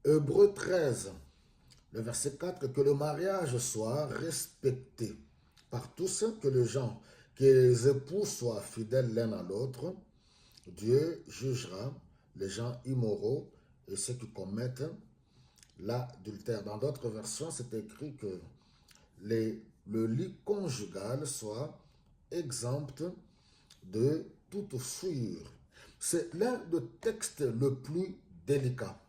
Hébreux 13, le verset 4, que le mariage soit respecté par tous, que les époux soient fidèles l'un à l'autre. Dieu jugera les gens immoraux et ceux qui commettent l'adultère. Dans d'autres versions, c'est écrit que le lit conjugal soit exempt de toute souillure. C'est l'un des textes le plus délicat,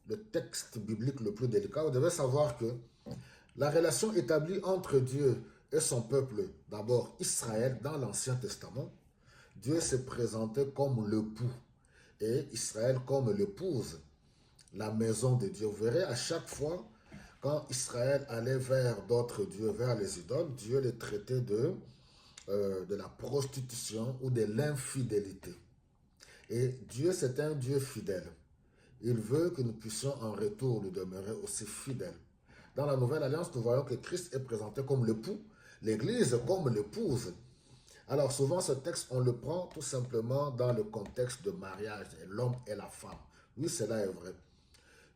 le texte biblique le plus délicat. Vous devez savoir que la relation établie entre Dieu et son peuple, d'abord Israël, dans l'Ancien Testament, Dieu s'est présenté comme l'époux et Israël comme l'épouse, la maison de Dieu. Vous verrez à chaque fois, quand Israël allait vers d'autres dieux, vers les idoles, Dieu les traitait de la prostitution ou de l'infidélité. Et Dieu, c'est un Dieu fidèle. Il veut que nous puissions en retour lui demeurer aussi fidèles. Dans la Nouvelle Alliance, nous voyons que Christ est présenté comme l'époux, l'Église comme l'épouse. Alors souvent, ce texte, on le prend tout simplement dans le contexte de mariage, l'homme et la femme. Oui, cela est vrai.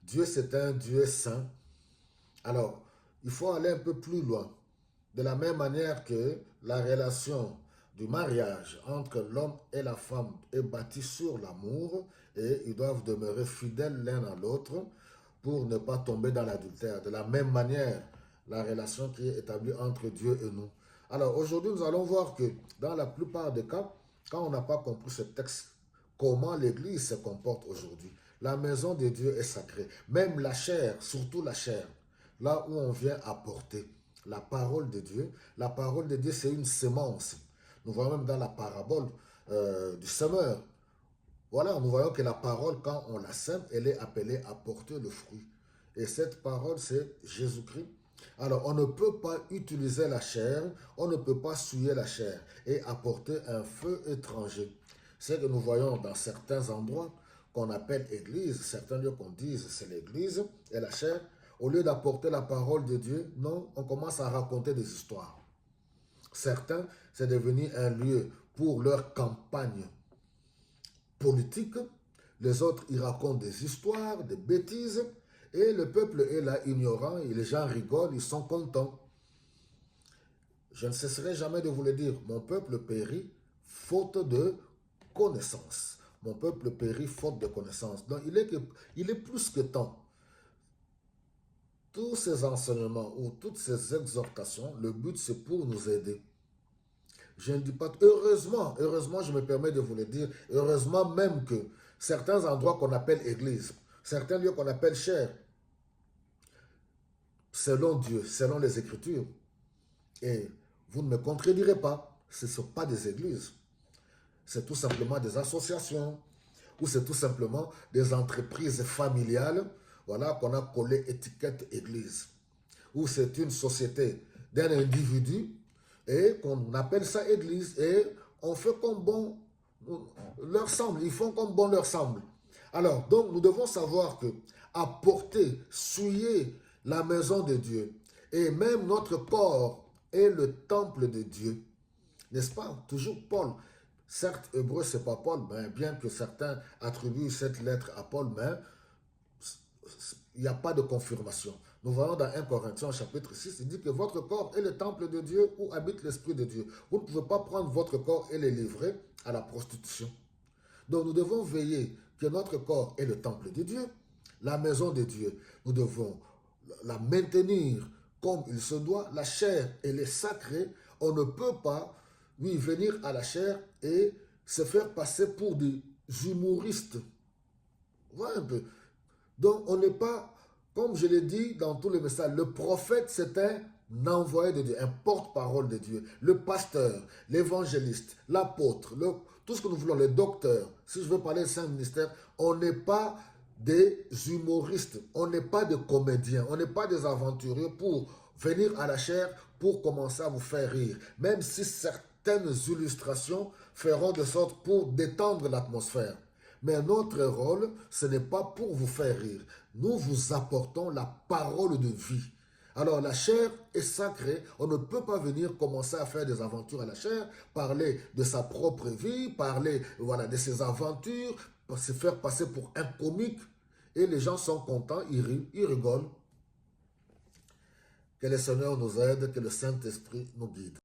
Dieu, c'est un Dieu saint. Alors, il faut aller un peu plus loin. De la même manière que la relation du mariage entre l'homme et la femme est bâtie sur l'amour et ils doivent demeurer fidèles l'un à l'autre pour ne pas tomber dans l'adultère. De la même manière, la relation qui est établie entre Dieu et nous. Alors aujourd'hui, nous allons voir que dans la plupart des cas, quand on n'a pas compris ce texte, comment l'Église se comporte aujourd'hui. La maison de Dieu est sacrée. Même la chair, surtout la chair, là où on vient apporter la parole de Dieu. La parole de Dieu, c'est une sémence. Nous voyons même dans la parabole du semeur. Voilà, nous voyons que la parole, quand on la sème, elle est appelée à porter le fruit. Et cette parole, c'est Jésus-Christ. Alors, on ne peut pas utiliser la chair, on ne peut pas souiller la chair et apporter un feu étranger. C'est que nous voyons dans certains endroits qu'on appelle église, certains lieux qu'on dise c'est l'église et la chair. Au lieu d'apporter la parole de Dieu, non, on commence à raconter des histoires. Certains, c'est devenu un lieu pour leur campagne politique. Les autres, ils racontent des histoires, des bêtises. Et le peuple est là ignorant et les gens rigolent, ils sont contents. Je ne cesserai jamais de vous le dire, mon peuple périt faute de connaissance. Mon peuple périt faute de connaissance. Donc il est plus que temps. Tous ces enseignements ou toutes ces exhortations, le but c'est pour nous aider. Je ne dis pas, heureusement je me permets de vous le dire, heureusement même que certains endroits qu'on appelle église, certains lieux qu'on appelle chair, selon Dieu, selon les Écritures, et vous ne me contredirez pas, ce ne sont pas des églises, c'est tout simplement des associations, ou c'est tout simplement des entreprises familiales, voilà, qu'on a collé étiquette église, ou c'est une société d'un individu, et qu'on appelle ça église, et on fait comme bon leur semble, ils font comme bon leur semble. Alors, donc, nous devons savoir que apporter, souiller la maison de Dieu, et même notre corps est le temple de Dieu, n'est-ce pas? Toujours Paul. Certes, hébreu, c'est pas Paul, mais bien que certains attribuent cette lettre à Paul, mais il n'y a pas de confirmation. Nous voyons dans 1 Corinthiens chapitre 6, il dit que votre corps est le temple de Dieu où habite l'Esprit de Dieu. Vous ne pouvez pas prendre votre corps et le livrer à la prostitution. Donc nous devons veiller que notre corps est le temple de Dieu, la maison de Dieu. Nous devons la maintenir comme il se doit. La chair, elle est sacrée. On ne peut pas, oui, venir à la chair et se faire passer pour des humoristes. Voilà un peu. Donc, on n'est pas, comme je l'ai dit dans tous les messages, le prophète, c'est un envoyé de Dieu, un porte-parole de Dieu. Le pasteur, l'évangéliste, l'apôtre, tout ce que nous voulons, le docteur. Si je veux parler de Saint-Ministère, on n'est pas des humoristes, on n'est pas des comédiens, on n'est pas des aventuriers pour venir à la chair pour commencer à vous faire rire. Même si certaines illustrations feront de sorte pour détendre l'atmosphère. Mais notre rôle, ce n'est pas pour vous faire rire. Nous vous apportons la parole de vie. Alors la chair est sacrée. On ne peut pas venir commencer à faire des aventures à la chair, parler de sa propre vie, parler voilà, de ses aventures, se faire passer pour un comique et les gens sont contents, ils rient, ils rigolent. Que le Seigneur nous aide, que le Saint-Esprit nous guide.